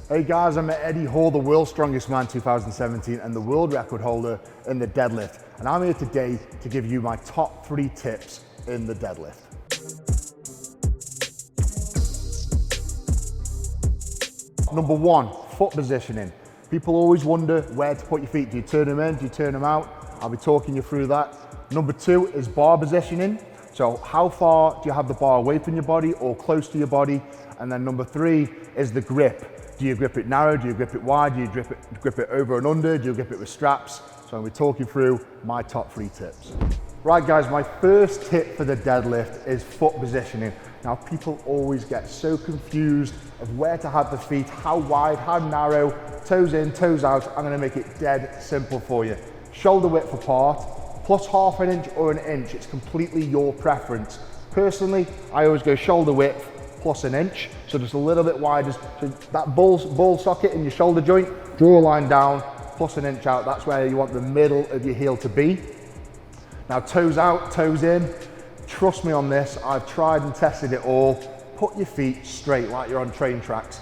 Hey guys, I'm Eddie Hall, the world's strongest man 2017 and the world record holder in the deadlift. And I'm here today to give you my top 3 tips in the deadlift. Number 1, foot positioning. People always wonder where to put your feet. Do you turn them in? Do you turn them out? I'll be talking you through that. Number 2 is bar positioning. So how far do you have the bar away from your body or close to your body? And then number 3 is the grip. Do you grip it narrow? Do you grip it wide? Do you grip it over and under? Do you grip it with straps? So I'm going to be talking through my top 3 tips. Right guys, my first tip for the deadlift is foot positioning. Now people always get so confused of where to have the feet, how wide, how narrow, toes in, toes out. I'm going to make it dead simple for you. Shoulder width apart, plus ½ an inch or an inch. It's completely your preference. Personally, I always go shoulder width plus an inch, so just a little bit wider. So that ball socket in your shoulder joint, draw a line down, plus an inch out. That's where you want the middle of your heel to be. Now toes out, toes in. Trust me on this, I've tried and tested it all. Put your feet straight like you're on train tracks.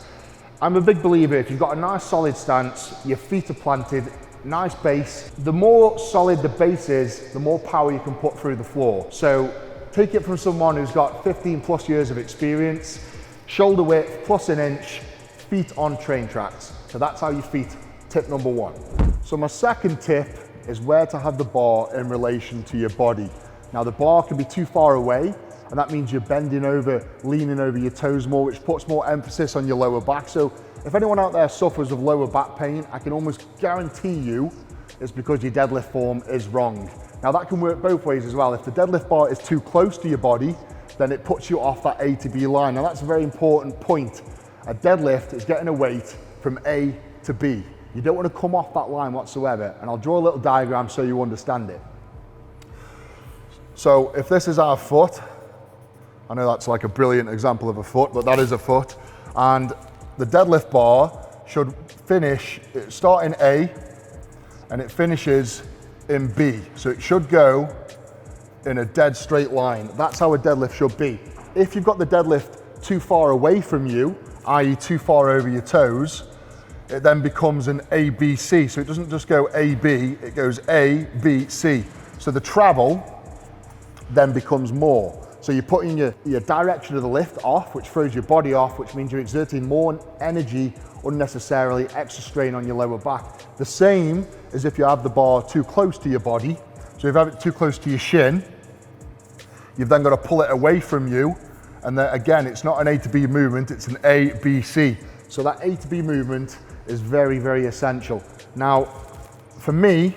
I'm a big believer, if you've got a nice solid stance, your feet are planted, nice base, the more solid the base is, the more power you can put through the floor. So take it from someone who's got 15 plus years of experience, shoulder width plus an inch, feet on train tracks. So that's how you feet, tip number 1. So my second tip is where to have the bar in relation to your body. Now the bar can be too far away, and that means you're bending over, leaning over your toes more, which puts more emphasis on your lower back. So if anyone out there suffers of lower back pain, I can almost guarantee you it's because your deadlift form is wrong. Now that can work both ways as well. If the deadlift bar is too close to your body, then it puts you off that A to B line. Now that's a very important point. A deadlift is getting a weight from A to B. You don't want to come off that line whatsoever. And I'll draw a little diagram so you understand it. So if this is our foot, I know that's like a brilliant example of a foot, but that is a foot. And the deadlift bar should finish, start in A and it finishes in B. So it should go in a dead straight line. That's how a deadlift should be. If you've got the deadlift too far away from you, i.e. too far over your toes, it then becomes an ABC. So it doesn't just go AB, it goes A, B, C. So the travel then becomes more. So you're putting your direction of the lift off, which throws your body off, which means you're exerting more energy unnecessarily, extra strain on your lower back. The same as if you have the bar too close to your body. So if you have it too close to your shin, you've then got to pull it away from you. And then again, it's not an A to B movement, it's an A, B, C. So that A to B movement is very, very essential. Now, for me,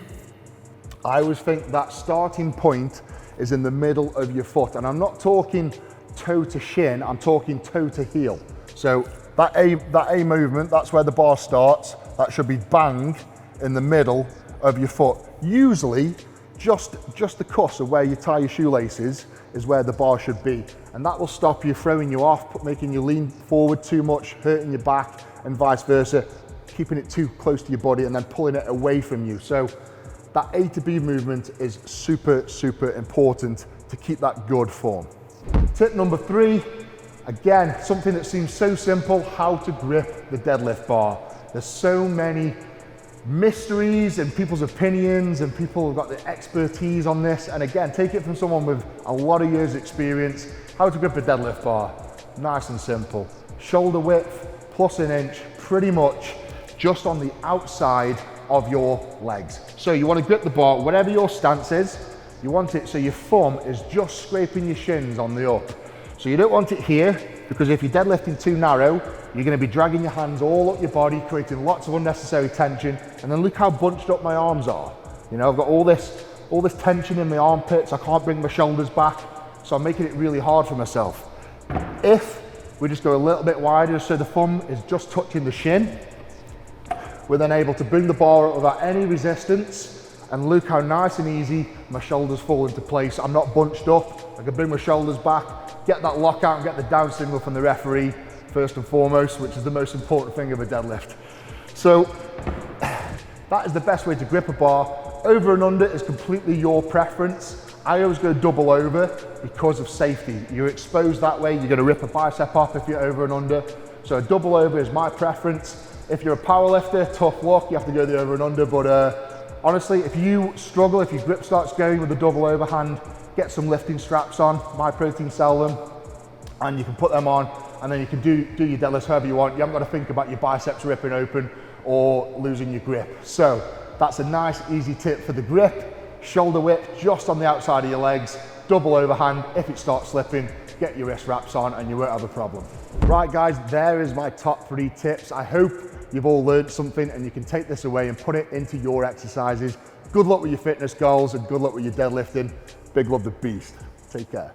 I always think that starting point is in the middle of your foot. And I'm not talking toe to shin, I'm talking toe to heel. So that A movement, that's where the bar starts. That should be bang in the middle of your foot. Usually, just the cuss of where you tie your shoelaces is where the bar should be. And that will stop you throwing you off, making you lean forward too much, hurting your back, and vice versa, keeping it too close to your body and then pulling it away from you. So that A to B movement is super, super important to keep that good form. Tip number 3, again, something that seems so simple, how to grip the deadlift bar. There's so many mysteries and people's opinions and people have got the expertise on this. And again, take it from someone with a lot of years experience. How to grip a deadlift bar, nice and simple. Shoulder width plus an inch, pretty much just on the outside of your legs. So you want to grip the bar, whatever your stance is, you want it so your thumb is just scraping your shins on the up. So you don't want it here, because if you're deadlifting too narrow, you're going to be dragging your hands all up your body, creating lots of unnecessary tension. And then look how bunched up my arms are. You know, I've got all this tension in my armpits, I can't bring my shoulders back, so I'm making it really hard for myself. If we just go a little bit wider, so the thumb is just touching the shin, we're then able to bring the bar up without any resistance, and look how nice and easy my shoulders fall into place. I'm not bunched up, I can bring my shoulders back, get that lockout and get the down signal from the referee, first and foremost, which is the most important thing of a deadlift. So that is the best way to grip a bar. Over and under is completely your preference. I always go double over because of safety. You're exposed that way, you're going to rip a bicep off if you're over and under. So a double over is my preference. If you're a power lifter, tough luck, you have to go the over and under, but honestly, if you struggle, if your grip starts going with the double overhand, get some lifting straps on. Myprotein sell them, and you can put them on, and then you can do your deadlifts however you want. You haven't got to think about your biceps ripping open or losing your grip. So that's a nice, easy tip for the grip. Shoulder width just on the outside of your legs, double overhand. If it starts slipping, get your wrist wraps on and you won't have a problem. Right guys, there is my top 3 tips. I hope you've all learned something and you can take this away and put it into your exercises. Good luck with your fitness goals and good luck with your deadlifting. Big love, the Beast. Take care.